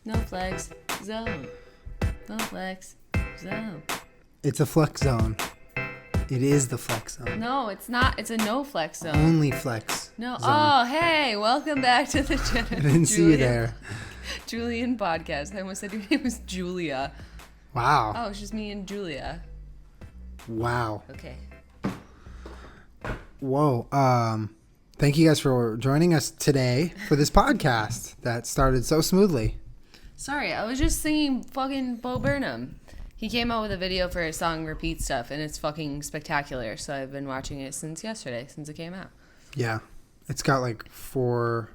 No flex zone. No flex zone. It's a flex zone. It is the flex zone. No, it's not. It's a no flex zone. Only flex No. zone. Oh, hey. Welcome back to the Jenna I didn't see you there. Julien Podcast. I almost said your name was Julia. Wow. Oh, it's just me and Julia. Wow. Okay. Whoa. Thank you guys for joining us today for this podcast that started so smoothly. Sorry, I was just singing fucking Bo Burnham. He came out with a video for his song RepeatStuff, and it's fucking spectacular. So I've been watching it since yesterday, since it came out. Yeah. It's got like 4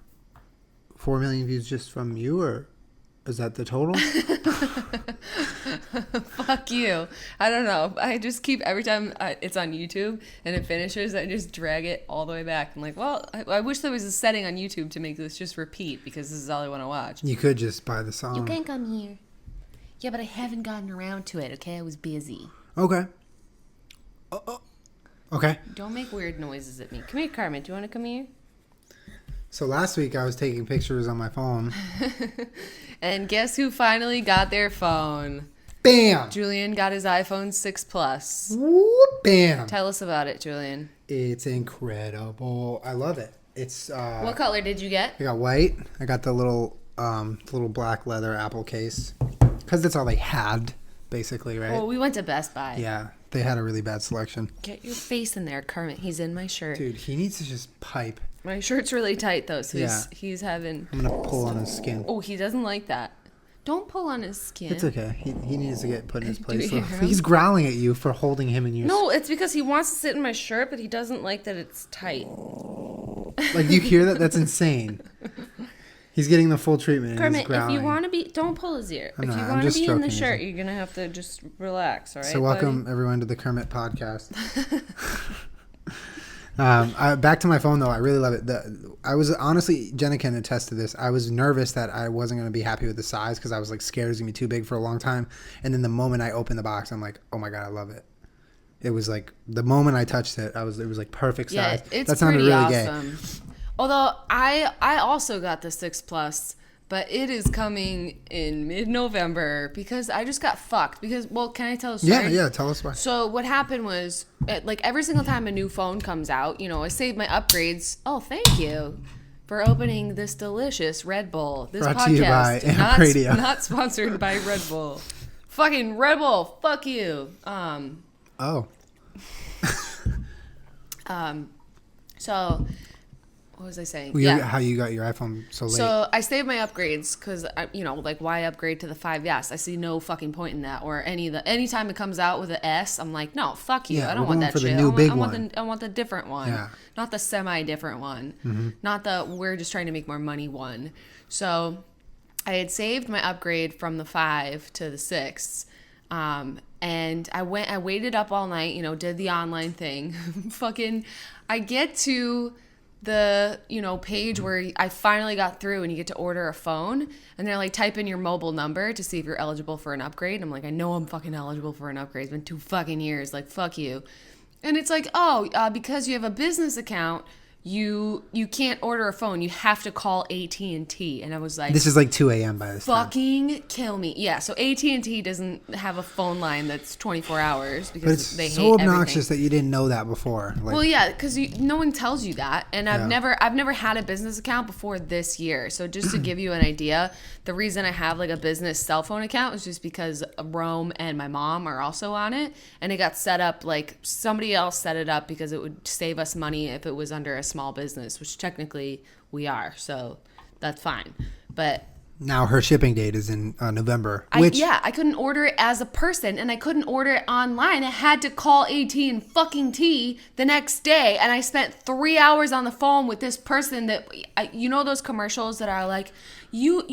million views just from you, or is that the total? Fuck you. I don't know. I just keep, every time it's on YouTube and it finishes, I just drag it all the way back. I'm like, well, I wish there was a setting on YouTube to make this just repeat, because this is all I want to watch. You could just buy the song. You can come here. Yeah, but I haven't gotten around to it, okay? I was busy. Okay. Okay. Don't make weird noises at me. Come here, Carmen. Do you want to come here? So last week I was taking pictures on my phone. And guess who finally got their phone? Bam! Julien got his iPhone 6 Plus. Whoop, bam! Tell us about it, Julien. It's incredible. I love it. It's What color did you get? I got white. I got the little black leather Apple case, because that's all they had, basically, right? Oh, we went to Best Buy. Yeah, they had a really bad selection. Get your face in there, Kermit. He's in my shirt. Dude, he needs to just pipe. My shirt's really tight, though, so Yeah. he's having... I'm gonna pull on his skin. Oh, he doesn't like that. Don't pull on his skin. It's okay. He needs to get put in his Do place. you hear him? He's growling at you for holding him in your... No, it's because he wants to sit in my shirt, but he doesn't like that it's tight. Like, you hear that? That's insane. He's getting the full treatment and Kermit, he's growling. if you want to be... Don't pull his ear. I'm If not, you I'm want to just be in the stroking his shirt, ear. you're going to have to just relax, all right, So welcome, buddy? everyone, to the Kermit Podcast. Back to my phone, though. I really love it. I was honestly, Jenna can attest to this, I was nervous that I wasn't going to be happy with the size, because I was like scared it was going to be too big for a long time. And then the moment I opened the box, I'm like, oh my God, I love it. It was like, the moment I touched it, it was like perfect size. Yeah, it's that sounded pretty really awesome. gay. Although I also got the 6 Plus, but it is coming in mid-November because I just got fucked. Because, well, can I tell a story? Yeah, tell us why. So what happened was, like every single time a new phone comes out, you know, I save my upgrades. Oh, thank you for opening this delicious Red Bull. This Brought to you by Amp Radio. Not sponsored by Red Bull. Fucking Red Bull. Fuck you. So what was I saying? Well, how you got your iPhone so late. So I saved my upgrades because, like, why upgrade to the 5S? I see no fucking point in that. Or anytime it comes out with an S, I'm like, no, fuck you. Yeah, I don't we're want going that for the shit. new big I one. want the different one. Yeah. Not the semi-different one. Mm-hmm. Not the we're just trying to make more money one. So I had saved my upgrade from the 5 to the 6. And I waited up all night, did the online thing. Fucking, I get to the page where I finally got through, and you get to order a phone, and they're like, type in your mobile number to see if you're eligible for an upgrade. And I'm like, I know I'm fucking eligible for an upgrade. It's been 2 fucking years. Like, fuck you. And it's like, because you have a business account, you can't order a phone. You have to call AT&T. And I was like, this is like 2 a.m. by this time. fucking kill me. Yeah, so AT&T doesn't have a phone line that's 24 hours because But it's they so hate obnoxious everything. that you didn't know that before. Like, Well, yeah, because no one tells you that, and I've Yeah. never had a business account before this year. So just to give you an idea, the reason I have like a business cell phone account is just because Rome and my mom are also on it, and it got set up like somebody else set it up because it would save us money if it was under a small business, which technically we are, so that's fine. But now her shipping date is in November. I couldn't order it as a person, and I couldn't order it online. I had to call AT&T the next day, and I spent 3 hours on the phone with this person that, those commercials that are like, you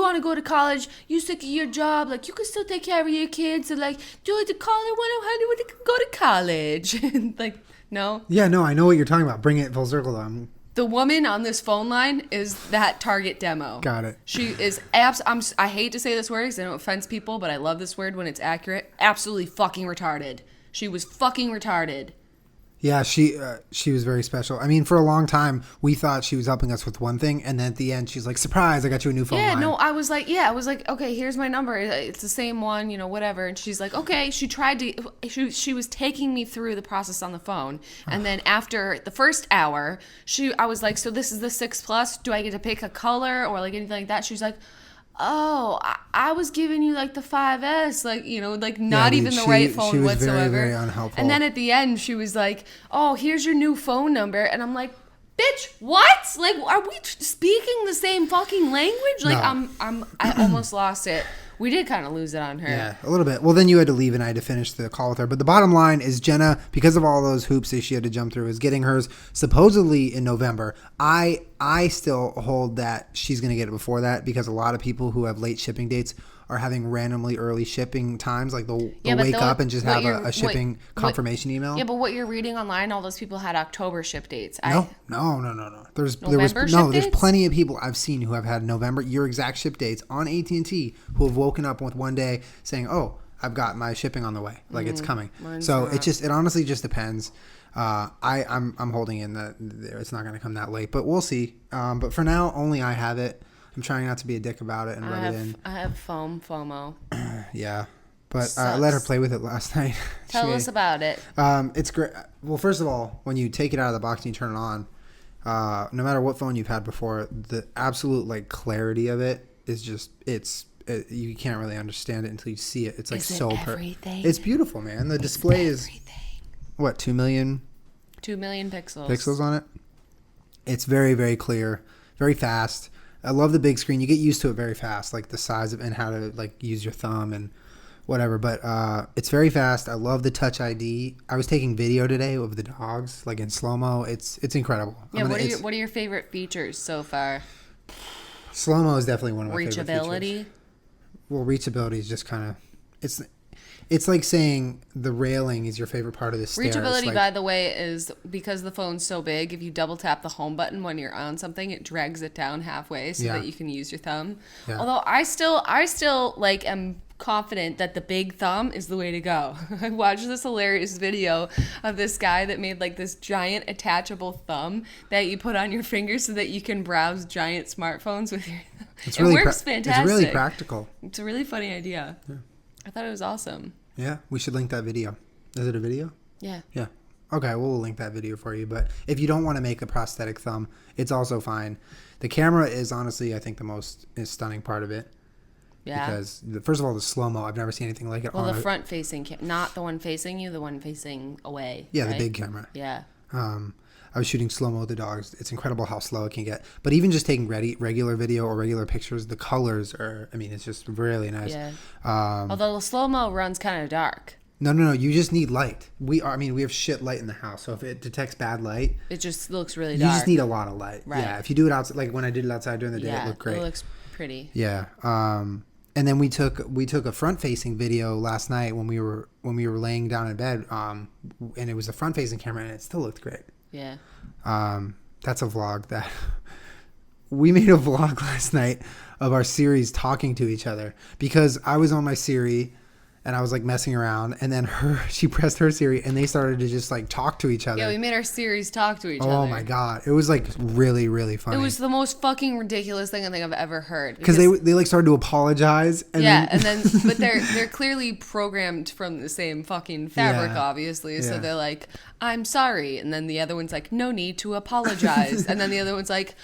want to go to college, you sick of your job, like, you can still take care of your kids, and like, do it to college, when to go to college. And like, no. Yeah, no, I know what you're talking about. Bring it full circle, though. The woman on this phone line is that target demo. Got it. She is I hate to say this word because I know it offends people, but I love this word when it's accurate. Absolutely fucking retarded. She was fucking retarded. Yeah, she was very special. I mean, for a long time, we thought she was helping us with one thing, and then at the end, she's like, "Surprise! I got you a new phone line." No, I was like, okay, here's my number. It's the same one, whatever. And she's like, okay. She was taking me through the process on the phone, and then after the first hour, I was like, so this is the 6 Plus. Do I get to pick a color or like anything like that? She's like, oh, I was giving you like the 5S, like, like not even the right phone she was whatsoever. Very, very unhelpful. And then at the end, she was like, oh, here's your new phone number. And I'm like, bitch, what? Like, are we speaking the same fucking language? Like, No. I almost lost it. We did kind of lose it on her. Yeah, a little bit. Well, then you had to leave and I had to finish the call with her. But the bottom line is Jenna, because of all those hoops that she had to jump through, is getting hers supposedly in November. I still hold that she's going to get it before that because a lot of people who have late shipping dates are having randomly early shipping times. Like they'll wake up and just have a shipping confirmation email. Yeah, but what you're reading online, all those people had October ship dates. No. There's plenty of people I've seen who have had November, your exact ship dates on AT&T who have woken up with one day saying, "Oh, I've got my shipping on the way. Like it's coming." So it honestly just depends. I'm holding in that it's not going to come that late, but we'll see. But for now, only I have it. I'm trying not to be a dick about it and rub it in. I have FOMO. Yeah. But I let her play with it last night. Tell us about it. It's great. Well, first of all, when you take it out of the box and you turn it on, no matter what phone you've had before, the absolute like clarity of it is just you can't really understand it until you see it. It's like it's beautiful, man. The display is what, 2 million? 2 million pixels. Pixels on it. It's very, very clear, very fast. I love the big screen. You get used to it very fast, like the size of and how to like use your thumb and whatever. But it's very fast. I love the Touch ID. I was taking video today of the dogs, like in slow mo. It's incredible. Yeah. What are your favorite features so far? Slow mo is definitely one of my favorite features. Reachability. Well, reachability is just kind of it's like saying the railing is your favorite part of the stairs. Reachability, by the way, is because the phone's so big, if you double tap the home button when you're on something, it drags it down halfway so that you can use your thumb. Yeah. Although I still like am confident that the big thumb is the way to go. I watched this hilarious video of this guy that made like this giant attachable thumb that you put on your finger so that you can browse giant smartphones with your thumb. It works fantastic. It's really practical. It's a really funny idea. Yeah. I thought it was awesome. Yeah, we should link that video. Is it a video? Yeah. Yeah. Okay, we'll link that video for you. But if you don't want to make a prosthetic thumb, it's also fine. The camera is honestly, I think, the most stunning part of it. Yeah. Because, first of all, the slow-mo, I've never seen anything like it. Well, the front-facing not the one facing you, the one facing away. Yeah, right? The big camera. Yeah. I was shooting slow-mo with the dogs. It's incredible how slow it can get. But even just taking regular video or regular pictures, the colors are, it's just really nice. Yeah. Although the slow-mo runs kind of dark. No. You just need light. We have shit light in the house. So if it detects bad light, it just looks really dark. You just need a lot of light. Right. Yeah. If you do it outside, like when I did it outside during the day, it looked great. It looks pretty. Yeah. And then we took a front-facing video last night when we were laying down in bed. And it was a front-facing camera, and it still looked great. Yeah. That's a vlog that we made a vlog last night of our Siris talking to each other because I was on my Siri and I was like messing around and then she pressed her Siri and they started to just like talk to each other. Yeah, we made our Siris talk to each other. Oh my God. It was like really, really funny. It was the most fucking ridiculous thing I think I've ever heard. Because they like started to apologize. But they're clearly programmed from the same fucking fabric, obviously. So they're like, I'm sorry. And then the other one's like, no need to apologize. And then the other one's like,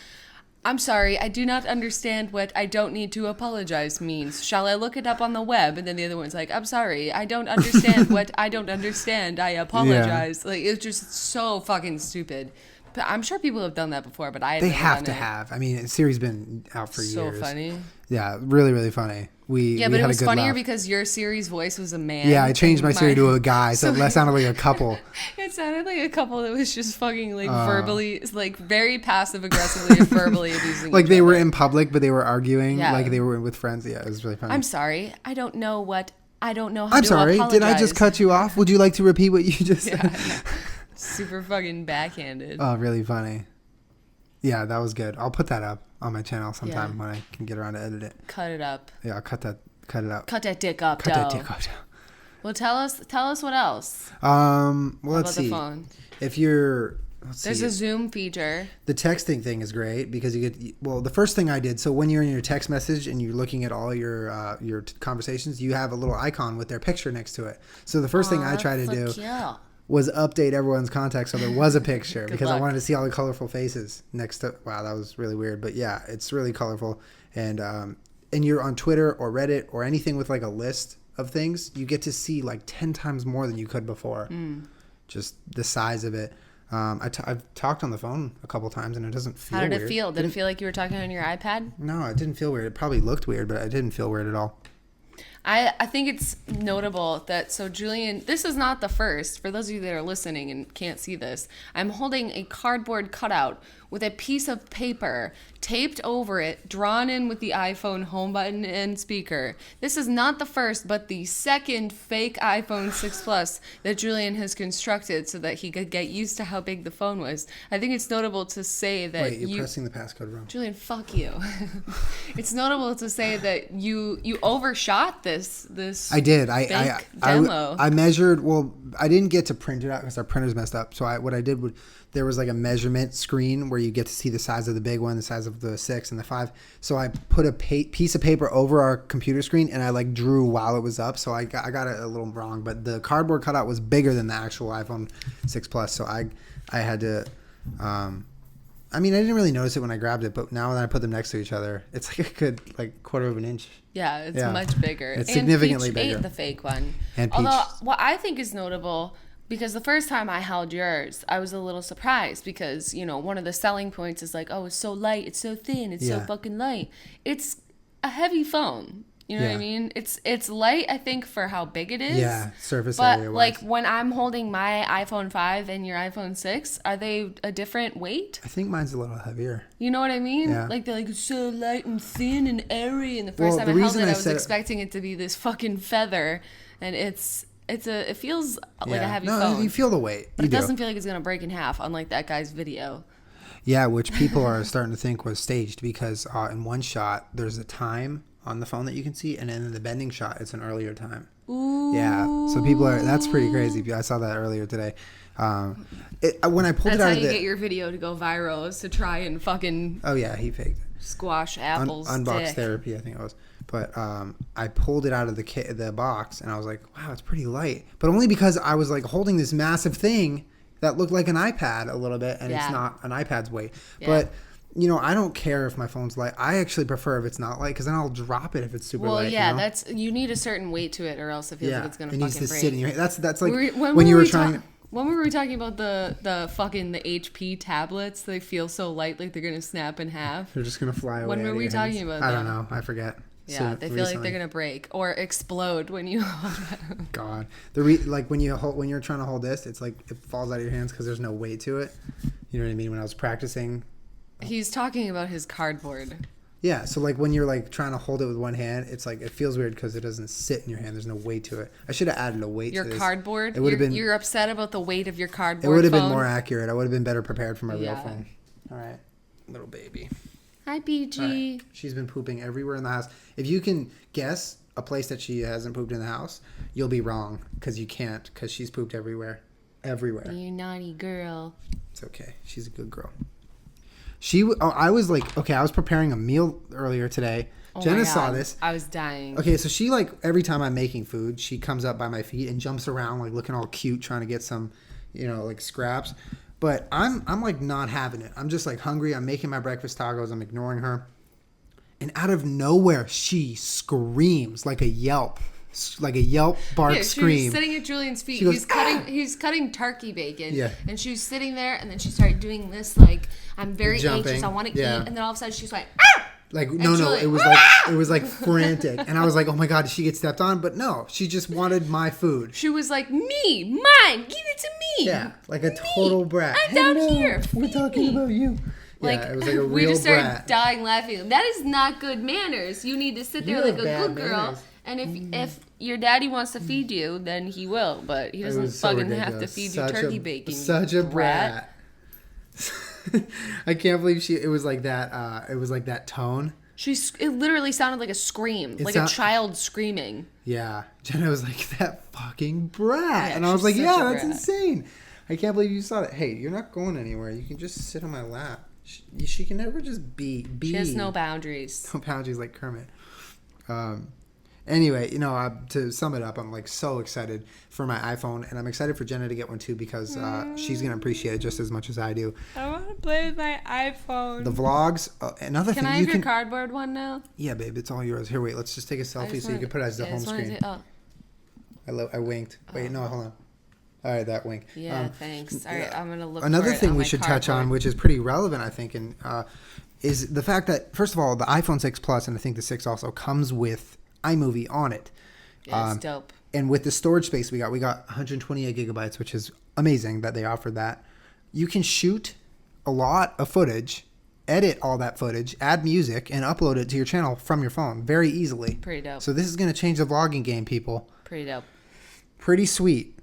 I'm sorry, I do not understand what I don't need to apologize means. Shall I look it up on the web? And then the other one's like, I'm sorry, I don't understand what I don't understand. I apologize. Yeah. Like, it's just so fucking stupid. But I'm sure people have done that before, but they have to have. Siri's been out for years. So funny. Yeah, really, really funny. But it was funnier because your Siri's voice was a man. Yeah, I changed my Siri to a guy, so it sounded like a couple. It sounded like a couple that was just fucking like verbally, like very passive aggressively and verbally abusing. Like they were in public, but they were arguing. Yeah. Like they were with friends. Yeah, it was really funny. I'm sorry, I don't know how I'm sorry, apologize. Did I just cut you off? Would you like to repeat what you just said? Yeah. Super fucking backhanded. Oh, really funny. Yeah, that was good. I'll put that up on my channel sometime when I can get around to edit it. Cut it up. Yeah, I'll cut it up. Cut that dick up, Cut that dick up. Well, tell us what else. Well, let's about see. The phone. If you're, there's a Zoom feature. The texting thing is great because you get. Well, the first thing I did. So when you're in your text message and you're looking at all your conversations, you have a little icon with their picture next to it. So the first thing I try to do was update everyone's contact so there was a picture because I wanted to see all the colorful faces next to. Wow, that was really weird, but yeah, it's really colorful. And you're on Twitter or Reddit or anything with like a list of things, you get to see like 10 times more than you could before. Just the size of it. I've talked on the phone a couple times and it doesn't feel weird. How did it feel? Did it feel like you were talking on your iPad? No, it didn't feel weird. It probably looked weird, but it didn't feel weird at all. I think it's notable that, so Julien, this is not the first. For those of you that are listening and can't see this, I'm holding a cardboard cutout with a piece of paper taped over it, drawn in with the iPhone home button and speaker. This is not the first, but the second fake iPhone 6 Plus that Julien has constructed so that he could get used to how big the phone was. I think it's notable to say that Wait, you're pressing the passcode wrong. Julien, fuck you. It's notable to say that you overshot this I did. fake demo. I measured. Well, I didn't get to print it out because our printer's messed up. So what I did was there was like a measurement screen where you get to see the size of the big one, the size of the 6 and the 5. So I put a piece of paper over our computer screen and I like drew while it was up. So I got it a little wrong, but the cardboard cutout was bigger than the actual iPhone 6 Plus. So I had to. I mean, I didn't really notice it when I grabbed it, but now that I put them next to each other, it's like a good quarter of an inch. Yeah, it's much bigger. It's significantly Peach bigger. ate the fake one. And Although, what I think is notable, because the first time I held yours, I was a little surprised because, one of the selling points is like, oh, it's so light, it's so thin, it's so fucking light. It's a heavy phone. You know what I mean? It's light, I think, for how big it is. Yeah, surface area. But like when I'm holding my iPhone 5 and your iPhone 6, are they a different weight? I think mine's a little heavy. You know what I mean? Yeah. Like they're like it's so light and thin and airy. And the first time I held it, I was expecting it to be this fucking feather, and it feels like a heavy phone. No, you feel the weight. But it doesn't feel like it's gonna break in half, unlike that guy's video. Yeah, which people are starting to think was staged because in one shot there's a time on the phone that you can see, and then in the bending shot it's an earlier time. Ooh. Yeah, so that's pretty crazy. I saw that earlier today. When I pulled it out of the... That's how you get your video to go viral, is to try and fucking... Oh yeah, he faked it. Squash Apple's Unbox dick. therapy, I think it was. But I pulled it out of the box, and I was like, wow, it's pretty light. But only because I was like holding this massive thing that looked like an iPad a little bit, and it's not an iPad's weight. Yeah. But... I don't care if my phone's light. I actually prefer if it's not light because then I'll drop it if it's super light. Well, yeah, you need a certain weight to it or else it feels like it's going to fucking break. It needs to sit in your hand. That's like when you were trying... When were we talking about the HP tablets? They feel so light, like they're going to snap in half. They're just going to fly away. When were we talking about that? I don't know. I forget. Yeah, they feel like they're going to break or explode when you hold them. God. When you're trying to hold this, it's like it falls out of your hands because there's no weight to it. You know what I mean? When I was practicing... He's talking about his cardboard. Yeah, so like when you're like trying to hold it with one hand, it's like it feels weird because it doesn't sit in your hand. There's no weight to it. I should have added a weight to this. Your cardboard? It would have been. You're upset about the weight of your cardboard. It would have been more accurate. I would have been better prepared for my real phone. All right, little baby. Hi, BG. Right. She's been pooping everywhere in the house. If you can guess a place that she hasn't pooped in the house, you'll be wrong because you can't because she's pooped everywhere. Everywhere. You naughty girl. It's okay. She's a good girl. I was like, okay, I was preparing a meal earlier today. Jenna saw this. I was dying. Okay, so she every time I'm making food, she comes up by my feet and jumps around like looking all cute, trying to get some, scraps. But I'm like not having it. I'm just like hungry. I'm making my breakfast tacos. I'm ignoring her. And out of nowhere, she screams like a yelp. Like a yelp bark scream. She was sitting at Julian's feet. Goes, he's cutting turkey bacon. Yeah. And she was sitting there, and then she started doing this like, I'm very anxious. I want to eat. And then all of a sudden she's like, ah! Like no, it was like frantic, and I was like, oh my god, did she get stepped on? But no, she just wanted my food. She was like, mine, give it to me. Yeah, like a total brat. I'm down here. We're talking about you. Like, yeah, it was like a real we just started brat. dying laughing. That is not good manners. You need to sit there like a good girl. Manners. And if your daddy wants to feed you, then he will. But he doesn't fucking have to feed you turkey bacon. Such a brat. I can't believe it was like that. It was like that tone. It literally sounded like a scream, like a child screaming. Yeah. Jenna was like, that fucking brat. Yeah, and I was like, she's yeah, such a that's brat. insane. I can't believe you saw that. Hey, you're not going anywhere. You can just sit on my lap. She can never just be. She has no boundaries. No boundaries like Kermit. Anyway, to sum it up, I'm like so excited for my iPhone, and I'm excited for Jenna to get one too because she's gonna appreciate it just as much as I do. I want to play with my iPhone. The vlogs, another thing. Can I have your cardboard one now? Yeah, babe, it's all yours. Here, wait, let's just take a selfie so you can put it as the home screen. I winked. Wait, no, hold on. All right, that wink. Yeah, thanks. All right, I'm gonna look. Another thing we should touch on, which is pretty relevant, I think, and is the fact that first of all, the iPhone 6 Plus, and I think the 6 also comes with iMovie on it. Yeah, it's dope. And with the storage space we got 128 gigabytes, which is amazing that they offered that. You can shoot a lot of footage, edit all that footage, add music, and upload it to your channel from your phone very easily. Pretty dope. So this is going to change the vlogging game, people. Pretty dope. Pretty sweet.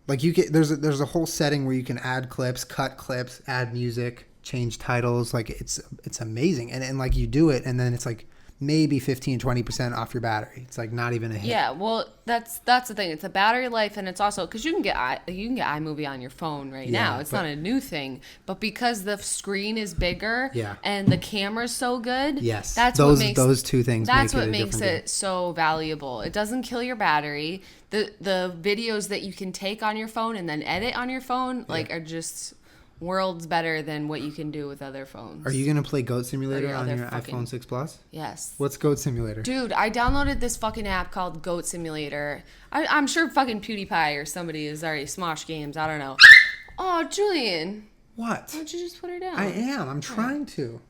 Like there's a whole setting where you can add clips, cut clips, add music, change titles. Like it's amazing. And like you do it, and then it's like maybe 15-20% off your battery. It's like not even a hit. Yeah, well, that's the thing. It's a battery life, and it's also because you can get iMovie on your phone right now. It's not a new thing, but because the screen is bigger, and the camera's so good, that's what makes those two things. That's what makes it so valuable. It doesn't kill your battery. The videos that you can take on your phone and then edit on your phone are just worlds better than what you can do with other phones. Are you going to play Goat Simulator on your iPhone 6 Plus? Yes. What's Goat Simulator? Dude, I downloaded this fucking app called Goat Simulator. I'm sure fucking PewDiePie or somebody is already Smosh Games. I don't know. Oh, Julian. What? Why don't you just put her down? I am. I'm trying to.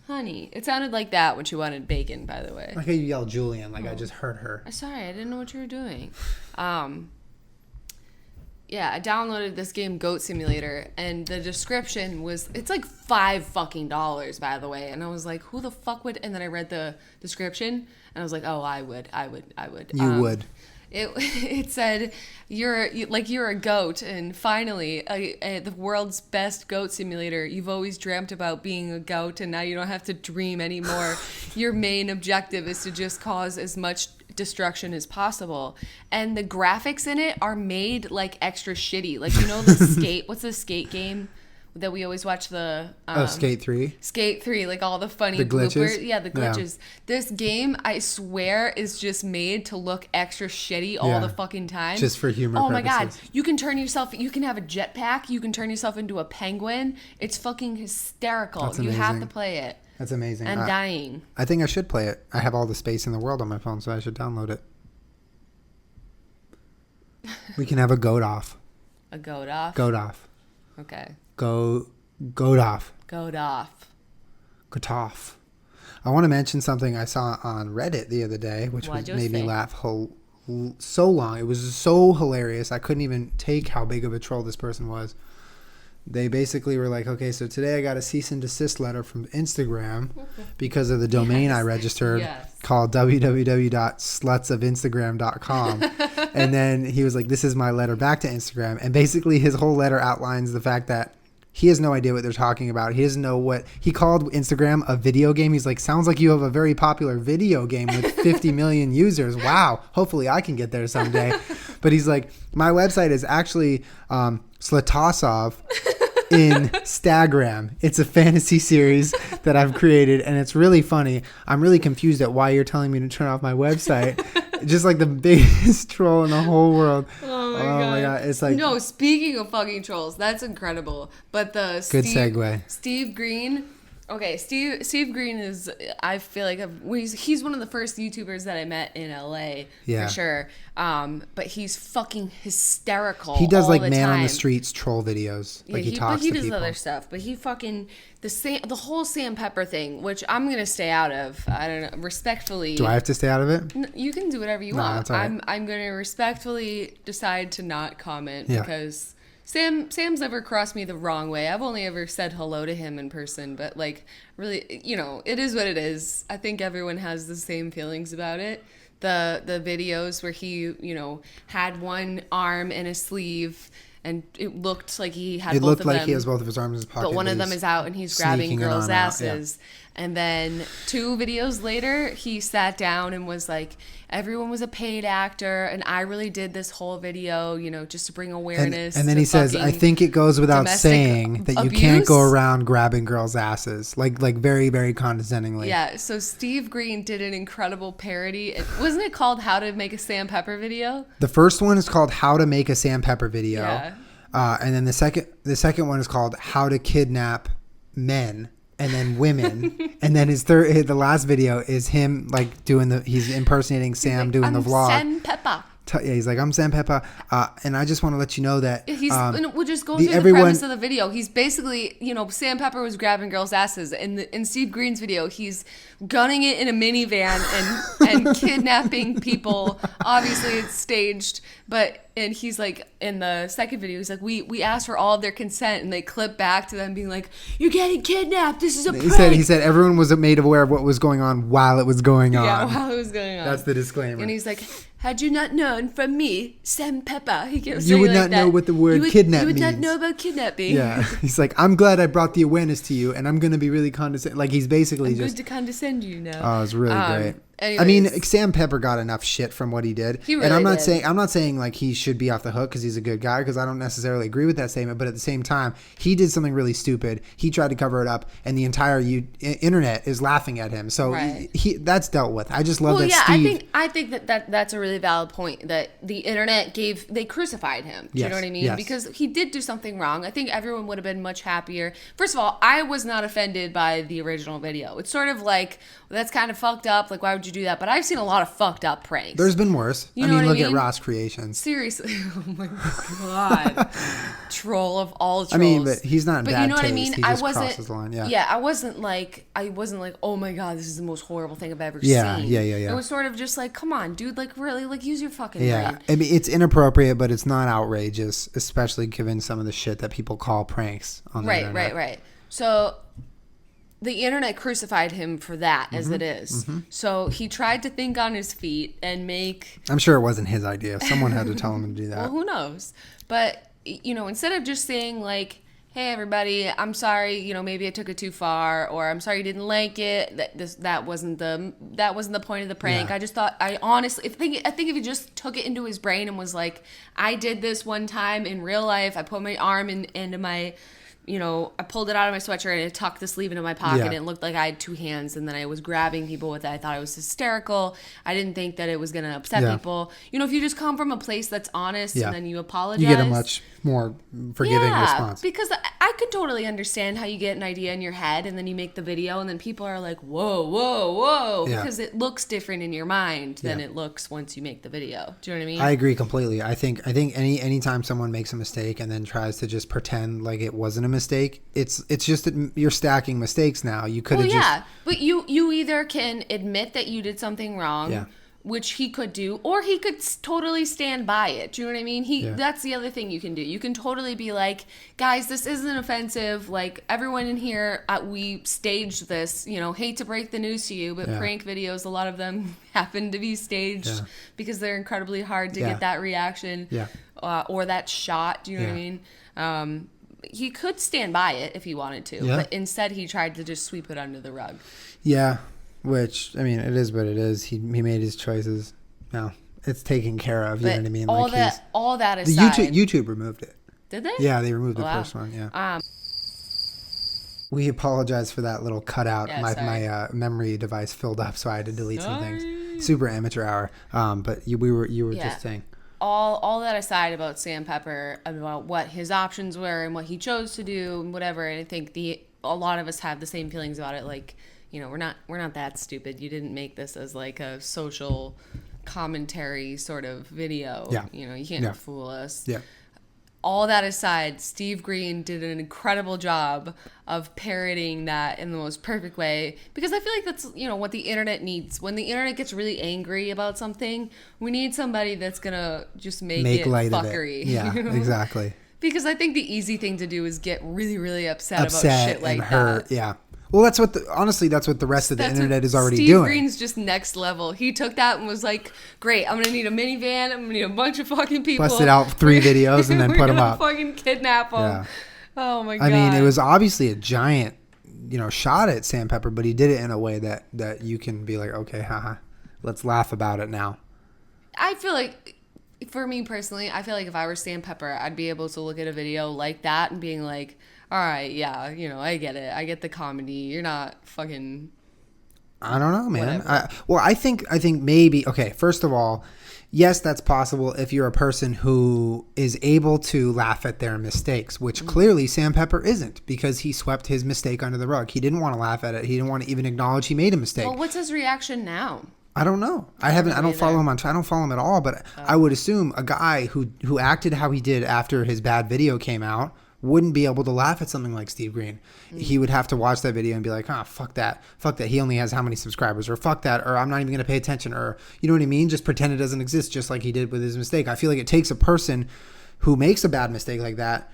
Honey. It sounded like that when she wanted bacon, by the way. Like how you yelled Julian, like I just heard her. Sorry, I didn't know what you were doing. Yeah, I downloaded this game, Goat Simulator, and the description it's like $5 by the way. And I was like, who the fuck would? And then I read the description, and I was like, oh, I would. You would. It said you're a goat, and finally, the world's best goat simulator. You've always dreamt about being a goat, and now you don't have to dream anymore. Your main objective is to just cause as much destruction as possible, and the graphics in it are made like extra shitty. Like, you know, the skate. What's the skate game that we always watch? The Skate 3. Skate 3, like all the funny glitches. bloopers. Yeah, the glitches. Yeah. This game, I swear, is just made to look extra shitty all the fucking time. Just for humor purposes. Oh my god. You can have a jetpack, you can turn yourself into a penguin. It's fucking hysterical. That's you amazing. have to play it. That's amazing. I'm dying. I think I should play it. I have all the space in the world on my phone, so I should download it. We can have a goat off. A goat off? Goat off. Okay. Goat off. Goat off. Goat off. I want to mention something I saw on Reddit the other day, which made me laugh so long. It was so hilarious. I couldn't even take how big of a troll this person was. They basically were like, okay, so today I got a cease and desist letter from Instagram because of the domain I registered called www.slutsofinstagram.com. And then he was like, this is my letter back to Instagram. And basically his whole letter outlines the fact that he has no idea what they're talking about. He doesn't know what he called Instagram a video game. He's like, sounds like you have a very popular video game with 50 million users. Wow. Hopefully I can get there someday. But he's like, my website is actually Slatasov in Stagram. It's a fantasy series that I've created, and it's really funny. I'm really confused at why you're telling me to turn off my website. Just like the biggest troll in the whole world. Oh my god. It's like, no, speaking of fucking trolls, that's incredible. But good segue. Steve Greene. Okay, Steve Greene is, I feel like he's one of the first YouTubers that I met in LA for sure. But he's fucking hysterical. He does all like the man time. on the streets troll videos. Yeah, he talks to people. He does other stuff, but he fucking the whole Sam Pepper thing, which I'm gonna stay out of. I don't know, respectfully. Do I have to stay out of it? You can do whatever you want. That's all right. I'm gonna respectfully decide to not comment because Sam's never crossed me the wrong way. I've only ever said hello to him in person, but like really, you know, it is what it is. I think everyone has the same feelings about it. The videos where he, you know, had one arm in a sleeve and it looked like he had both of them. He has both of his arms in his pocket. But one of them is out and he's grabbing girls' asses. And then 2 videos later, he sat down and was like, everyone was a paid actor, and I really did this whole video, just to bring awareness. And then he says, I think it goes without saying that you can't go around grabbing girls' asses. Like very, very condescendingly. Yeah, so Steve Greene did an incredible parody. Wasn't it called How to Make a Sam Pepper Video? The first one is called How to Make a Sam Pepper Video. Yeah. And then the second one is called How to Kidnap Men and then Women. And then the last video is him like he's impersonating Sam doing the vlog. Sam Pepper. He's like, I'm Sam Pepper, and I just want to let you know that we'll just go through the premise of the video. He's basically, Sam Pepper was grabbing girls' asses. In Steve Greene's video, he's gunning it in a minivan and kidnapping people. Obviously, it's staged, and he's like, in the second video, he's like, we asked for all of their consent, and they clip back to them being like, you're getting kidnapped. This is a prank. He said everyone was made aware of what was going on while it was going on. Yeah, while it was going on. That's the disclaimer. And he's like, had you not known from me, Sam Pepper, he kept you would saying not know what the word kidnap means. You would not know about kidnapping. Yeah, he's like, I'm glad I brought the awareness to you, and I'm going to be really condescending. Like, he's basically I'm good to condescend you now. Oh, it's really great. Anyways. I mean, Sam Pepper got enough shit from what he did. He really and I'm not did. saying like he should be off the hook because he's a good guy, because I don't necessarily agree with that statement. But at the same time, he did something really stupid. He tried to cover it up, and the entire internet is laughing at him. So that's dealt with. I just love that. Steve. I think that's a really valid point, that the internet they crucified him. Do you know what I mean? Yes. Because he did do something wrong. I think everyone would have been much happier. First of all, I was not offended by the original video. It's sort of like, well, that's kind of fucked up. Like, why would you do that? But I've seen a lot of fucked up pranks. There's been worse. You know look at Ross Creations. Seriously. Oh my God. Troll of all trolls. I mean, but he's not in bad you know what taste. I mean? He just crosses the line. Yeah, I wasn't like, oh my God, this is the most horrible thing I've ever seen. Yeah. It was sort of just like, come on, dude, like really, like use your fucking brain. I mean, it's inappropriate, but it's not outrageous, especially given some of the shit that people call pranks on the internet. Right. So the internet crucified him for that, as it is. Mm-hmm. So he tried to think on his feet and make... I'm sure it wasn't his idea. Someone had to tell him to do that. Well, who knows? But, instead of just saying, like, hey, everybody, I'm sorry, maybe I took it too far, or I'm sorry you didn't like it, that wasn't the point of the prank. Yeah. I just thought, I think if he just took it into his brain and was like, I did this one time in real life, I put my arm into my... I pulled it out of my sweatshirt and I tucked the sleeve into my pocket and it looked like I had 2 hands, and then I was grabbing people with it. I thought it was hysterical. I didn't think that it was going to upset people. If you just come from a place that's honest and then you apologize. You get a much more forgiving response. Because I could totally understand how you get an idea in your head and then you make the video and then people are like, whoa. Yeah. Because it looks different in your mind than it looks once you make the video. Do you know what I mean? I agree completely. I think anytime someone makes a mistake and then tries to just pretend like it wasn't a mistake, it's just that you're stacking mistakes now. You could have but you either can admit that you did something wrong, which he could do, or he could totally stand by it. Do you know what I mean? That's the other thing you can do. You can totally be like, guys, this isn't offensive. Like, everyone in here, we staged this. Hate to break the news to you, but prank videos, a lot of them happen to be staged because they're incredibly hard to get that reaction or that shot. Do you know what I mean? He could stand by it if he wanted to, but instead he tried to just sweep it under the rug. Yeah, which, I mean, it is what it is. He made his choices. No, it's taken care of. You know what I mean? All that aside, YouTube removed it. Did they? Yeah, they removed the first one. Yeah. We apologize for that little cutout. My memory device filled up, so I had to delete some things. Super amateur hour. But you were just saying. All that aside about Sam Pepper, about what his options were and what he chose to do and whatever, and I think a lot of us have the same feelings about it. Like, we're not that stupid. You didn't make this as like a social commentary sort of video. Yeah. You can't fool us. Yeah. All that aside, Steve Greene did an incredible job of parodying that in the most perfect way, because I feel like that's, what the internet needs. When the internet gets really angry about something, we need somebody that's going to just make it light fuckery. Of it. Yeah, exactly. Because I think the easy thing to do is get really, really upset about shit like and hurt. that. Yeah. Well, that's what the rest of the internet is already Steve doing. Steve Greene's just next level. He took that and was like, great, I'm going to need a minivan. I'm going to need a bunch of fucking people. Busted out 3 videos and then put them up. We're going to fucking kidnap them. Yeah. Oh, my God. I mean, it was obviously a giant shot at Sandpepper, but he did it in a way that you can be like, okay, haha, let's laugh about it now. I feel like, for me personally, I feel like if I were Sandpepper, I'd be able to look at a video like that and being like, all right, yeah, I get it. I get the comedy. You're not fucking... I don't know, man. I think maybe, okay, first of all, yes, that's possible if you're a person who is able to laugh at their mistakes, which clearly Sandpepper isn't, because he swept his mistake under the rug. He didn't want to laugh at it. He didn't want to even acknowledge he made a mistake. Well, what's his reaction now? I don't know. I don't follow him I don't follow him at all, but I would assume a guy who acted how he did after his bad video came out wouldn't be able to laugh at something like Steve Greene. He would have to watch that video and be like, fuck that. He only has how many subscribers, or fuck that, or I'm not even going to pay attention, or you know what I mean? Just pretend it doesn't exist, just like he did with his mistake. I feel like it takes a person who makes a bad mistake like that,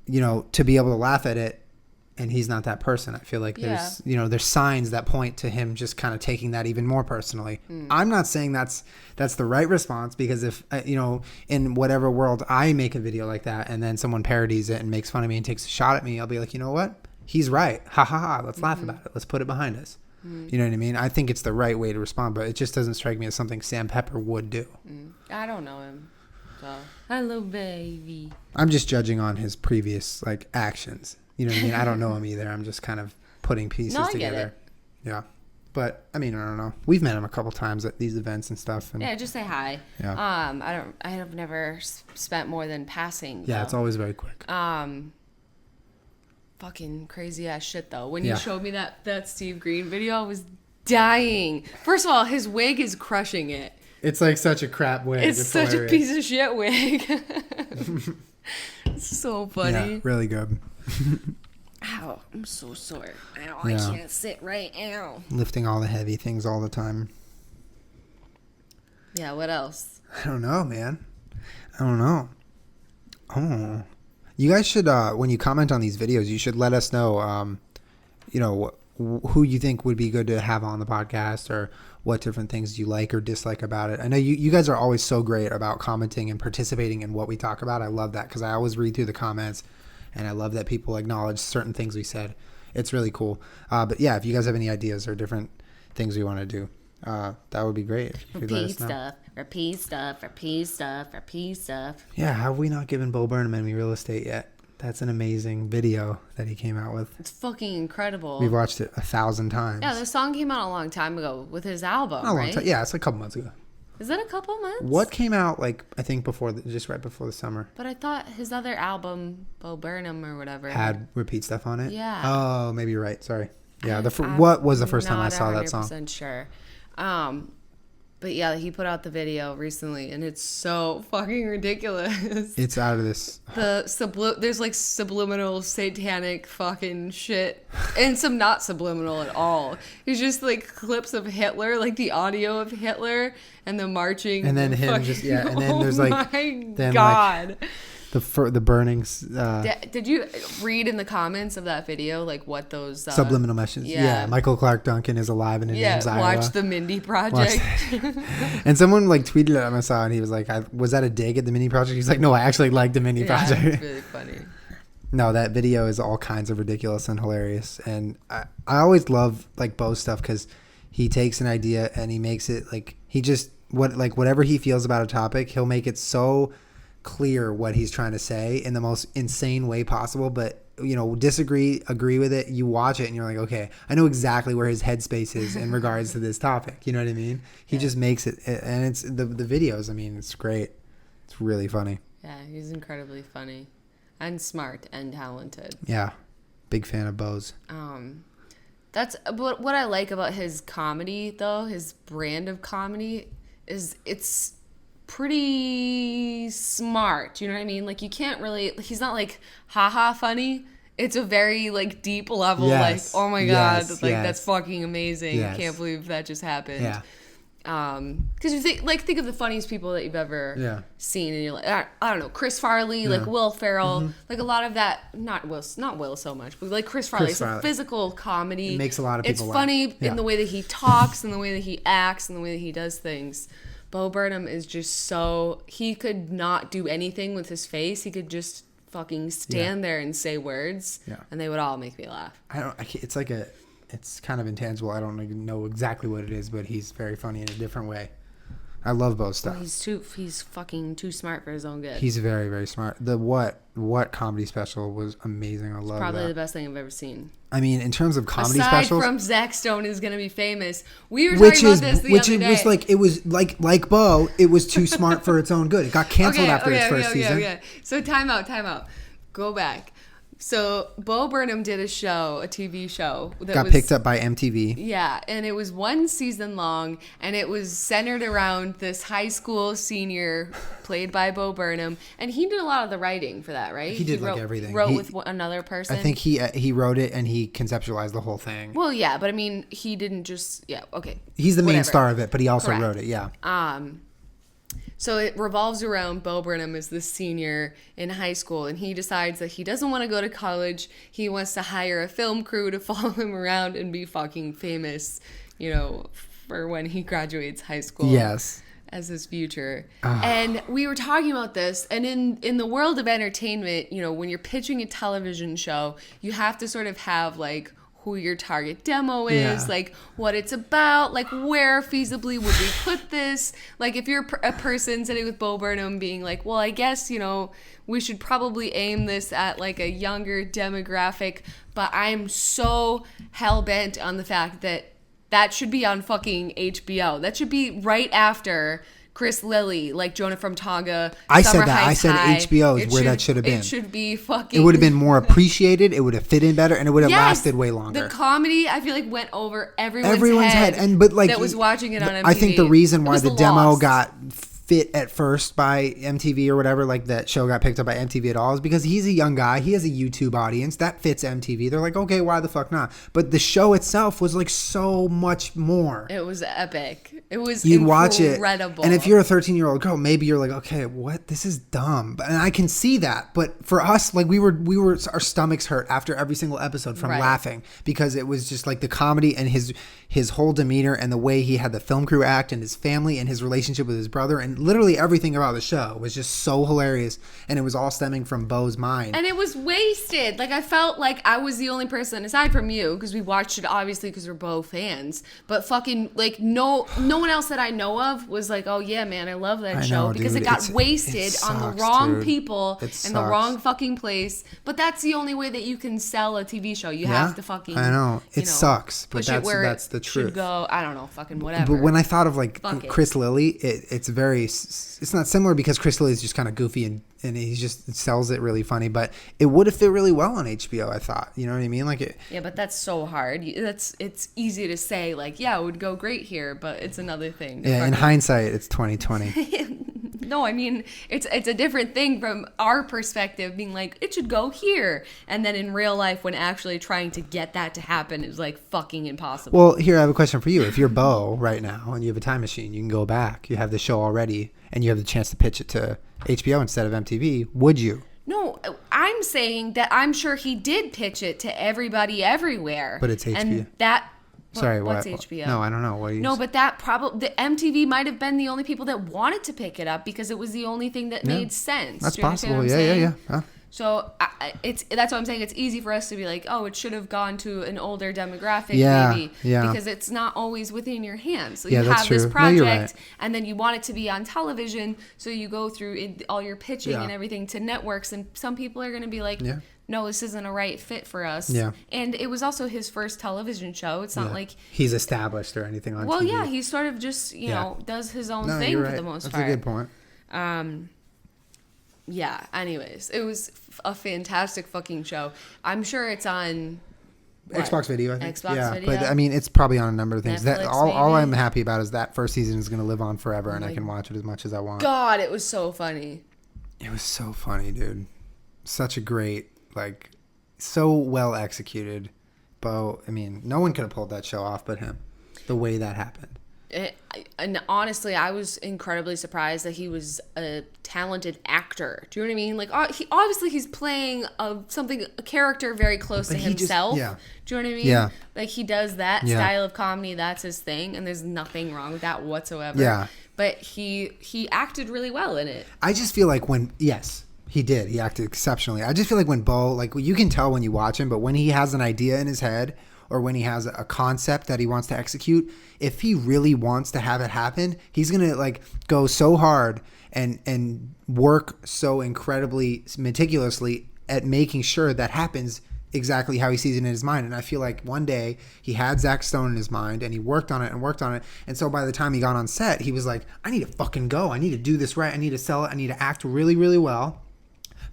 to be able to laugh at it, and he's not that person. I feel like there's signs that point to him just kind of taking that even more personally. I'm not saying that's the right response, because if in whatever world I make a video like that and then someone parodies it and makes fun of me and takes a shot at me, I'll be like, you know what? He's right. Ha ha ha. Let's laugh about it. Let's put it behind us. You know what I mean? I think it's the right way to respond, but it just doesn't strike me as something Sandpepper would do. I don't know him. So, hello, baby. I'm just judging on his previous actions. You know what I mean? I don't know him either. I'm just kind of putting pieces together. Get it. Yeah. But I mean, I don't know. We've met him a couple times at these events and stuff. And, yeah, just say hi. Yeah. I have never spent more than passing. Yeah, it's always very quick. Fucking crazy ass shit though. When you showed me that Steve Greene video, I was dying. First of all, his wig is crushing it. It's like such a crap wig. It's such hilarious. A piece of shit wig. It's so funny. Yeah, really good. Ow, I'm so sore. Ow, I can't sit right. Ow. Lifting all the heavy things all the time. Yeah, what else? I don't know, man. I don't know. Oh. You guys should, when you comment on these videos, you should let us know, who you think would be good to have on the podcast, or what different things you like or dislike about it. I know you guys are always so great about commenting and participating in what we talk about. I love that, because I always read through the comments, and I love that people acknowledge certain things we said. It's really cool. But yeah, if you guys have any ideas or different things we want to do, that would be great. Repeat stuff. Yeah, how have we not given Bo Burnham any real estate yet? That's an amazing video that he came out with. It's fucking incredible. We've watched it 1,000 times. Yeah, the song came out a long time ago with his album, Not a long right? time. Yeah, it's a couple months ago. Is it a couple months? What came out, I think just right before the summer? But I thought his other album, Bo Burnham or whatever, had RepeatStuff on it? Yeah. Oh, maybe you're right. Sorry. Yeah, what was the first time I saw that song? I'm not 100% sure. But yeah, he put out the video recently, and it's so fucking ridiculous. It's out of this. There's like subliminal satanic fucking shit, and some not subliminal at all. It's just like clips of Hitler, like the audio of Hitler, and the marching. And then him and then there's like, my God. The burnings. Did you read in the comments of that video what those subliminal messages? Yeah, Michael Clark Duncan is alive and in name's Iowa. Watch the Mindy Project. And someone tweeted at him. I saw, and he was like, "Was that a dig at the Mindy Project?" He's like, "No, I actually like the Mindy Project." It's really funny. No, that video is all kinds of ridiculous and hilarious, and I always love Bo's stuff, because he takes an idea and he makes it whatever he feels about a topic, he'll make it so clear what he's trying to say in the most insane way possible, but disagree, agree with it, you watch it and you're like, okay, I know exactly where his headspace is in regards to this topic. You know what I mean? He just makes it, and it's the videos, I mean, it's great. It's really funny. Yeah, he's incredibly funny and smart and talented. Yeah, big fan of Bo's. That's what I like about his comedy, though. His brand of comedy is it's pretty smart. You know what I mean? You can't really. He's not haha funny. It's a very deep level. Yes. Oh my God, that's fucking amazing. Yes. I can't believe that just happened. Yeah. Because you think of the funniest people that you've ever seen, and you're like, I don't know, Chris Farley, Will Ferrell, a lot of that. Not Will so much, but Chris Farley. It's a physical comedy. It makes a lot of people laugh. It's funny Yeah. in the way that he talks, and the way that he acts, and the way that he does things. Bo Burnham is just he could not do anything with his face. He could just fucking stand there and say words, and they would all make me laugh. It's kind of intangible. I don't even know exactly what it is, but he's very funny in a different way. I love Bo's stuff. Well, he's fucking too smart for his own good. He's very, very smart. The what comedy special was amazing. I love that. Probably the best thing I've ever seen. I mean, in terms of comedy Aside specials, from Zach Stone is going to be famous. We were talking about this the other day. It was like Bo. It was too smart for its own good. It got canceled after its first season. Okay. So time out. Go back. So Bo Burnham did a TV show that got picked up by MTV. Yeah, and it was 1 season long, and it was centered around this high school senior played by Bo Burnham, and he did a lot of the writing for that, right? He did everything. Wrote with another person. I think he wrote it and he conceptualized the whole thing. Well, yeah, but I mean, he didn't just okay. He's the main star of it, but he also wrote it. Yeah. So it revolves around Bo Burnham as this senior in high school, and he decides that he doesn't want to go to college. He wants to hire a film crew to follow him around and be fucking famous, for when he graduates high school. Yes. As his future. And we were talking about this, and in the world of entertainment, when you're pitching a television show, you have to sort of have like who your target demo is, like what it's about, like where feasibly would we put this. Like if you're a person sitting with Bo Burnham being like, well, I guess, we should probably aim this at like a younger demographic, but I'm so hell-bent on the fact that should be on fucking HBO. That should be right after Chris Lilly, like Jonah from Tonga. I said HBO is where that should have been. It should be fucking. It would have been more appreciated. It would have fit in better, and it would have lasted way longer. The comedy, I feel like, went over everyone's head. But like that was watching it on MTV. I think the reason why the demo got fit at first by MTV or whatever, like that show got picked up by MTV at all, is because he's a young guy. He has a YouTube audience that fits MTV. They're like, okay, why the fuck not? But the show itself was like so much more. It was epic. It was You'd incredible. watch it, and if you're a 13-year-old girl, maybe you're like, okay, what? This is dumb. And I can see that. But for us, like we were, our stomachs hurt after every single episode from laughing, because it was just like the comedy and his whole demeanor and the way he had the film crew act and his family and his relationship with his brother and literally everything about the show was just so hilarious, and it was all stemming from Bo's mind. And it was wasted. Like I felt like I was the only person, aside from you, because we watched it obviously because we're Bo fans, but fucking like no one else that I know of was like, oh yeah, man, I love that show, because it got wasted on the wrong people in the wrong fucking place. But that's the only way that you can sell a TV show. You have to fucking. I know it sucks, but that's the truth. Should go. I don't know, fucking whatever. But when I thought of like Chris Lilly, it's not similar because Chris Lilly is just kind of goofy and he just sells it really funny, but it would have fit really well on HBO, I thought. You know what I mean? Like it. Yeah, but that's so hard. It's easy to say like, yeah, it would go great here, but it's another thing. Yeah, in hindsight, it's 2020. No, I mean, it's a different thing from our perspective, being like, it should go here. And then in real life, when actually trying to get that to happen is like fucking impossible. Well, here, I have a question for you. If you're Bo right now and you have a time machine, you can go back, you have the show already, and you have the chance to pitch it to HBO instead of MTV, would you? No, I'm saying that I'm sure he did pitch it to everybody everywhere. But it's HBO. And that... Sorry, what's HBO? No, I don't know. What are you No, but that probably the MTV might have been the only people that wanted to pick it up because it was the only thing that made sense. That's Do you understand possible. What I'm saying? Yeah. Huh? So that's what I'm saying. It's easy for us to be like, oh, it should have gone to an older demographic, maybe, because it's not always within your hands. So you have this project, and then you want it to be on television, so you go through all your pitching and everything to networks, and some people are going to be like, no, this isn't a right fit for us. Yeah. And it was also his first television show. It's not like he's established or anything on TV. Well, yeah, he sort of just, does his own thing for the most part. That's a good point. Yeah, anyways, it was a fantastic fucking show. I'm sure it's on Xbox Video, I think. Xbox Video. But I mean, it's probably on a number of things. Netflix, all I'm happy about is that first season is going to live on forever, and I can watch it as much as I want. God, it was so funny. It was so funny, dude. Such a great, so well executed. Bo, I mean, no one could have pulled that show off but him. The way that happened. And honestly, I was incredibly surprised that he was a talented actor. Do you know what I mean? Like, he's playing a character very close to himself. Do you know what I mean? Yeah. Like, he does that style of comedy. That's his thing, and there's nothing wrong with that whatsoever. Yeah. But he acted really well in it. I just feel like He did. He acted exceptionally. I just feel like when Bo, like, you can tell when you watch him, but when he has an idea in his head or when he has a concept that he wants to execute, if he really wants to have it happen, he's going to, like, go so hard and work so incredibly meticulously at making sure that happens exactly how he sees it in his mind. And I feel like one day he had Zach Stone in his mind and he worked on it. And so by the time he got on set, he was like, I need to fucking go. I need to do this right. I need to sell it. I need to act really, really well.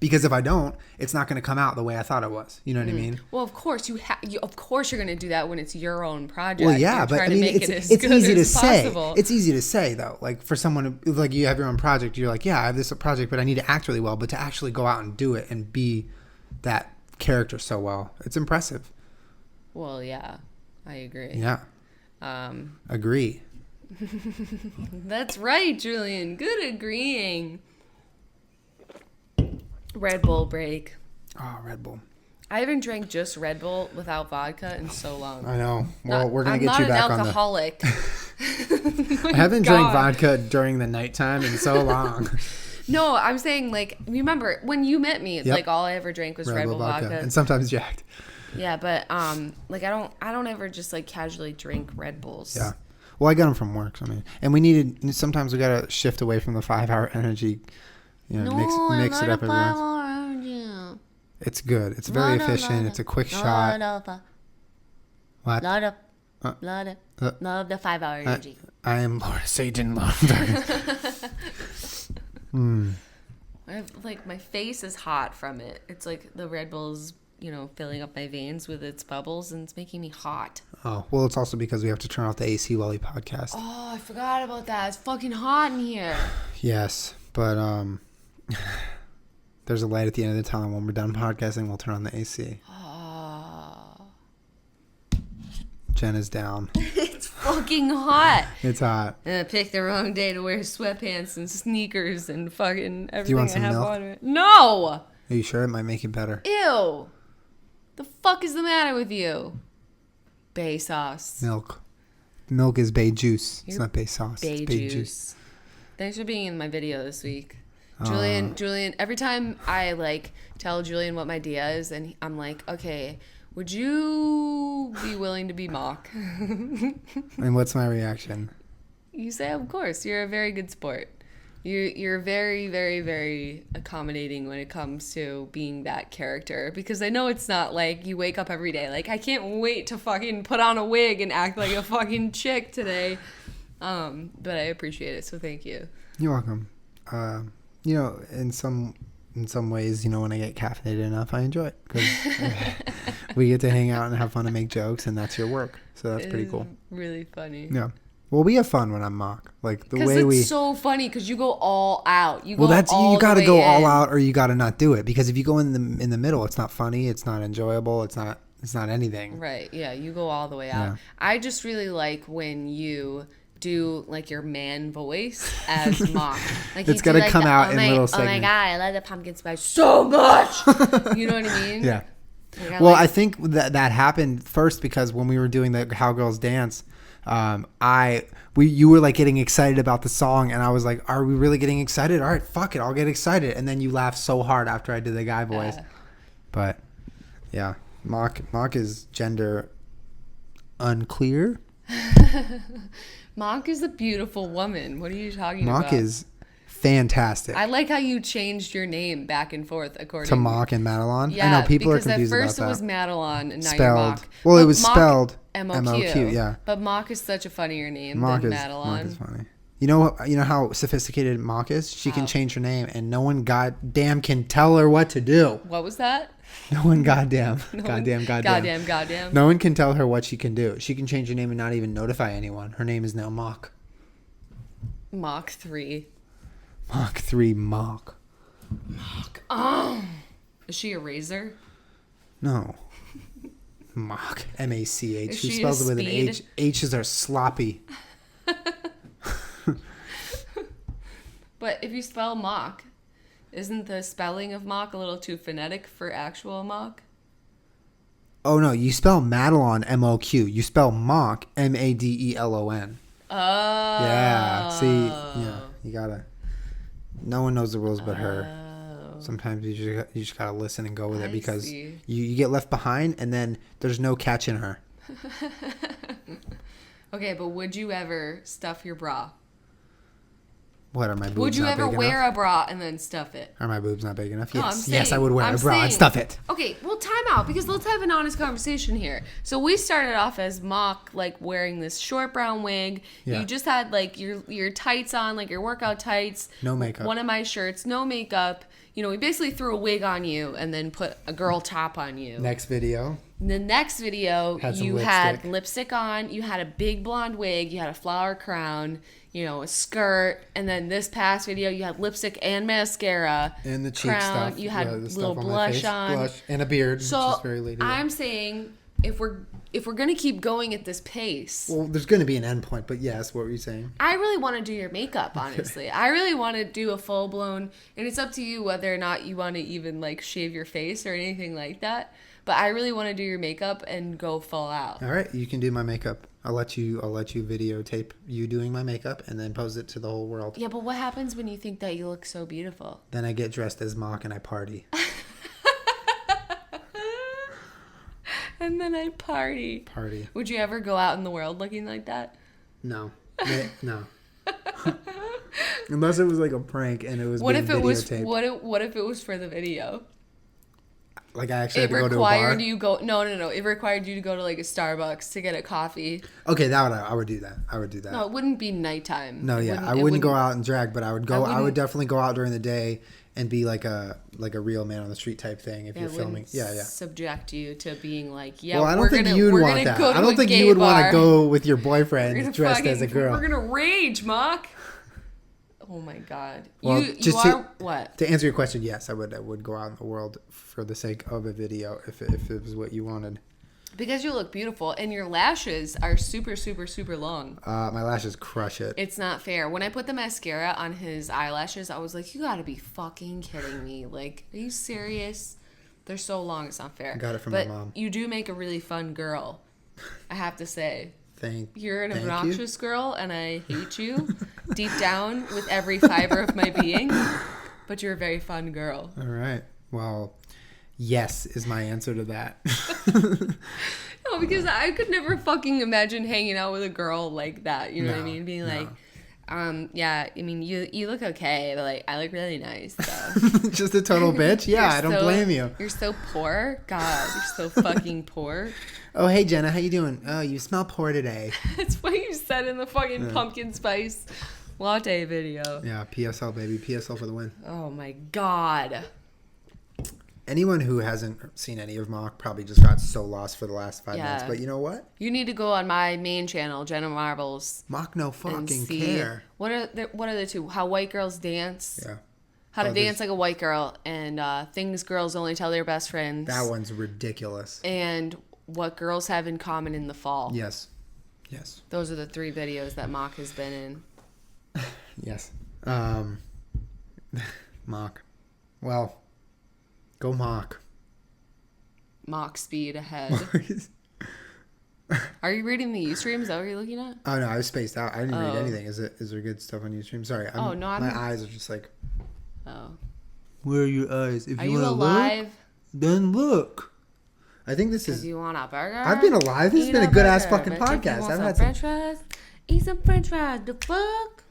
Because if I don't, it's not going to come out the way I thought it was. You know what I mean? Well, of course of course you're going to do that when it's your own project. Well, yeah, but I mean, it's easy to say. Possible. It's easy to say though. Like for someone like you have your own project, you're like, yeah, I have this project, but I need to act really well. But to actually go out and do it and be that character so well, it's impressive. Well, yeah, I agree. Yeah. Agree. That's right, Julian. Good agreeing. Red Bull break. Oh, Red Bull. I haven't drank just Red Bull without vodka in so long. I know. Well, we're going to get you back on the... I'm not an alcoholic. I haven't drank vodka during the nighttime in so long. No, I'm saying, like, remember, when you met me, like, all I ever drank was Red Bull vodka. And sometimes Jacked. Yeah, but, like, I don't ever just, like, casually drink Red Bulls. Yeah. Well, I got them from work. I mean, and sometimes we got to shift away from the 5-hour energy. You know, mix it up every once. It's good. It's very efficient. It's a quick shot. What? Love the 5-hour energy. I am Lord Satan. Like my face is hot from it. It's like the Red Bull's, you know, filling up my veins with its bubbles and it's making me hot. Oh, well, it's also because we have to turn off the AC while we podcast. Oh, I forgot about that. It's fucking hot in here. Yes, but there's a light at the end of the tunnel. When we're done podcasting, we'll turn on the AC. Jen is down. It's fucking hot. It's hot. And I picked the wrong day to wear sweatpants and sneakers and fucking everything. Do you want some milk? On it. No! Are you sure? It might make it better. Ew. The fuck is the matter with you? Bay sauce. Milk. Milk is bay juice. It's not bay sauce. Bay it's bay juice. Thanks for being in my video this week. Julian, every time I, like, tell Julian what my idea is, and I'm like, okay, would you be willing to be mock? And what's my reaction? You say, of course. You're a very good sport. You're very, very, very accommodating when it comes to being that character. Because I know it's not like you wake up every day like, I can't wait to fucking put on a wig and act like a fucking chick today. But I appreciate it, so thank you. You're welcome. You know, in some ways, you know, when I get caffeinated enough, I enjoy it because we get to hang out and have fun and make jokes, and that's your work. So that's pretty cool. Really funny. Yeah. Well, we have fun when I'm mock. Like the way it's we. It's so funny because you go all out. You got to go all out, or you got to not do it. Because if you go in the middle, it's not funny. It's not enjoyable. It's not anything. Right. Yeah. You go all the way out. Yeah. I just really like when you do like your man voice as mock. Like it's got to come out in little segments. Oh my god, I love the pumpkin spice so much. You know what I mean? Yeah. Like, I think that happened first because when we were doing the Cowgirls Dance, you were like getting excited about the song, and I was like, "Are we really getting excited? All right, fuck it, I'll get excited." And then you laughed so hard after I did the guy voice. But yeah, mock is gender unclear. Mock is a beautiful woman. What are you talking about? Mock is fantastic. I like how you changed your name back and forth according to Mock and Madelon. Yeah, I know people are confused about that. Because at first it was Madelon and now spelled, you're Mock. Well, but it was Mock, spelled M-O-Q. Yeah. But Mock is such a funnier name than Madelon. Mock is funny. You know how sophisticated Mock is? She can change her name and no one goddamn can tell her what to do. What was that? No one goddamn. No one can tell her what she can do. She can change her name and not even notify anyone. Her name is now Mock. Mach 3. Mach 3 Mock. Mock. Oh. Is she a razor? No. Mock. M-A-C-H. She spells it with an H. H's are sloppy. But if you spell mock, isn't the spelling of mock a little too phonetic for actual mock? Oh, no. You spell Madelon, M-O-Q. You spell mock, M-A-D-E-L-O-N. Oh. Yeah. See, yeah. You gotta. No one knows the rules but her. Sometimes you just gotta listen and go with it because see. you get left behind, and then there's no catching her. Okay, but would you ever stuff your bra? What, are my boobs Would you not ever big wear enough? a bra and then stuff it? Are my boobs not big enough? No, Yes. I'm Yes, I saying- would wear I'm a bra and saying- stuff it. Okay, well, time out, because let's have an honest conversation here. So we started off as mock, like, wearing this short brown wig. Yeah. You just had, like, your tights on, like, your workout tights. No makeup. One of my shirts, no makeup. You know, we basically threw a wig on you and then put a girl top on you. Next video. In the next video, Had some you lipstick. had lipstick on, you had a big blonde wig, you had a flower crown, you know, a skirt, and then this past video, you had lipstick and mascara. And the cheek crown, stuff. You had the stuff little on my blush face. on. Blush and a beard, So which is very ladylike. I'm saying if we're gonna keep going at this pace, Well, there's going to be an end point, but yes, what were you saying? I really want to do your makeup, honestly. I really want to do a full blown, and it's up to you whether or not you want to even like shave your face or anything like that. But I really want to do your makeup and go full out. All right, you can do my makeup. I'll let you videotape you doing my makeup and then post it to the whole world. Yeah, but what happens when you think that you look so beautiful? Then I get dressed as Mock and I party. And then I party. Party. Would you ever go out in the world looking like that? No. No. Unless it was like a prank and it was What being if it was videotaped. what if it was for the video? Like I actually It had to go to a bar? required you go no. It required you to go to like a Starbucks to get a coffee. Okay, I would do that. I would do that. No, it wouldn't be nighttime. No, It yeah, I it wouldn't go out and drag, but I would go. I would wouldn't- definitely go out during the day and be like a real man on the street type thing if I you're filming. wouldn't Yeah, yeah. subject you to being like, yeah. Well, I don't we're think gonna, you'd we're want gonna that. Go to I don't a think gay you would want bar. to go with your We're boyfriend gonna dressed as a girl. We're gonna rage, Mock. Oh my god. Well, you just are what? To answer your question, yes, I would go out in the world for the sake of a video if it was what you wanted. Because you look beautiful and your lashes are super, super, super long. My lashes crush it. It's not fair. When I put the mascara on his eyelashes, I was like, you gotta be fucking kidding me. Like, are you serious? They're so long, it's not fair. I got it from but my mom. You do make a really fun girl, I have to say. You're an thank you. obnoxious girl, and I hate you deep down with every fiber of my being. But you're a very fun girl. All right. Well, yes is my answer to that. No, because I could never fucking imagine hanging out with a girl like that. You know what I No, mean? Being no. like, yeah, I mean, you look okay, but like, I look really nice. So. Just a total bitch? Yeah, I don't blame you. You're so poor. God, you're so fucking poor. Oh, hey, Jenna, how you doing? Oh, you smell poor today. That's what you said in the fucking pumpkin spice latte video. Yeah, PSL, baby. PSL for the win. Oh my God. Anyone who hasn't seen any of Mock probably just got so lost for the last 5 minutes. But you know what? You need to go on my main channel, Jenna Marbles. Mock no and fucking see care. what are the two? How white girls dance. Yeah. How to Oh, dance like a white girl, and things girls only tell their best friends. That one's ridiculous. And what girls have in common in the fall. Yes. Yes. Those are the 3 videos that Mock has been in. Yes. Mock. Well, go Mock. Mock speed ahead. Are you reading the Ustream? Is that what you're looking at? Oh, no, I was spaced out. I didn't read Oh. anything. Is there good stuff on YouTube? Sorry. My eyes are just like... Oh. Where are your eyes? If Are you wanna alive? Look, then look. I think this If is... you want a burger? I've been alive. This has eat been a a good-ass burger, fucking bitch. If you podcast. want I've some had some... french fries, eat some french fries. The fuck?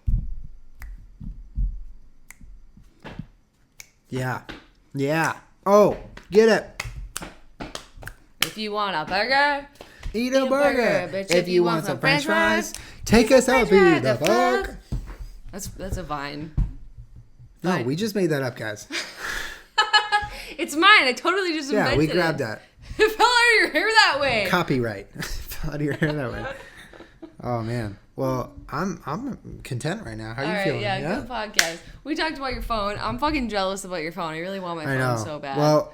Yeah. Yeah. Oh, get it. If you want a burger, Eat a burger. bitch. If you want some french fries, take us out to the fuck. That's a Vine. No, Fine. we just made that up, guys. It's mine. I totally just invented Yeah, we grabbed it. that. It fell out of your hair that way. Copyright. Fell out of your hair that way. Oh, man. Well, I'm content right now. How are All you right, feeling? yeah, good podcast. We talked about your phone. I'm fucking jealous about your phone. I really want my I phone know. so bad. Well,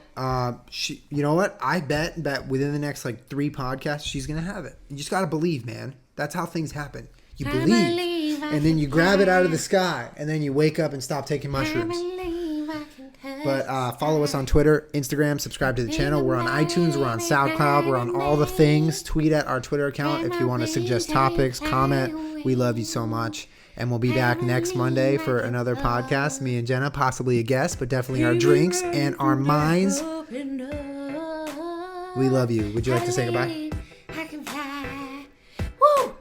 you know what? I bet that within the next like 3 podcasts, she's gonna have it. You just gotta believe, man. That's how things happen. You believe, and then you grab it out of the sky, and then you wake up and stop taking mushrooms. But follow us on Twitter, Instagram, subscribe to the channel. We're on iTunes, we're on SoundCloud, we're on all the things. Tweet at our Twitter account if you want to suggest topics, comment. We love you so much. And we'll be back next Monday for another podcast. Me and Jenna, possibly a guest, but definitely our drinks and our minds. We love you. Would you like to say goodbye? I can fly. Woo!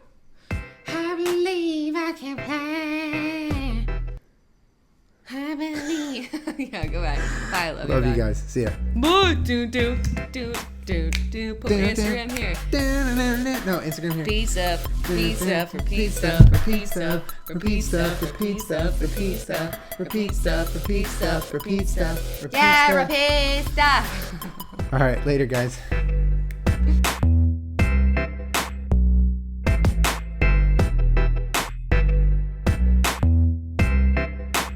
I believe I can fly. I believe. Yeah, goodbye. Bye. I love you. Love you guys. See ya. Bye. Do. Put my Instagram here. No, Instagram here. Repeat stuff. Repeat stuff. Repeat stuff. Repeat stuff. Repeat stuff. Repeat stuff. Repeat stuff. Repeat stuff. Repeat stuff. Repeat stuff. Yeah, repeat stuff. All right, later, guys.